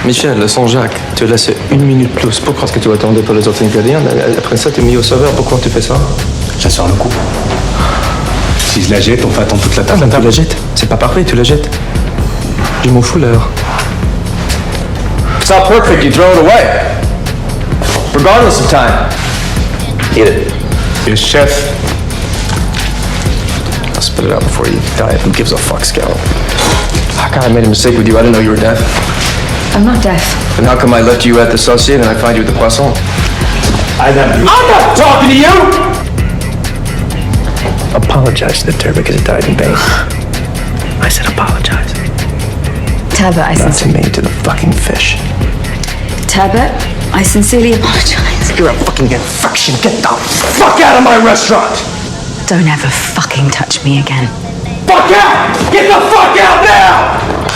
Michel, sans Jacques, tu laisses 1 minute plus. Pourquoi est-ce que tu attendais pour les autres ingrédients? Après ça, tu es mis au sauveur. Pourquoi tu fais ça? Ça sort le coup. Si je la jette, on fait attendre toute la Ah, table. ben tu la jettes. C'est pas parfait, tu la jettes. Je m'en fous l'heure. It's not perfect, you throw it away. Regardless of time. Eat it. Et chef, I'll spit it out before you die. Who gives a fuck, Scout? God, I made a mistake with you. I didn't know you were deaf. I'm not deaf. And how come I left you at the saucier and I find you at the poisson? I'm not talking to you! Apologize to the turd because it died in vain. I said apologize. Talbot, Not to me, to the fucking fish. Talbot, I sincerely apologize. You're a fucking infection. Get the Fuck out of my restaurant! Don't ever fucking touch me again. Fuck out! Get the fuck out now!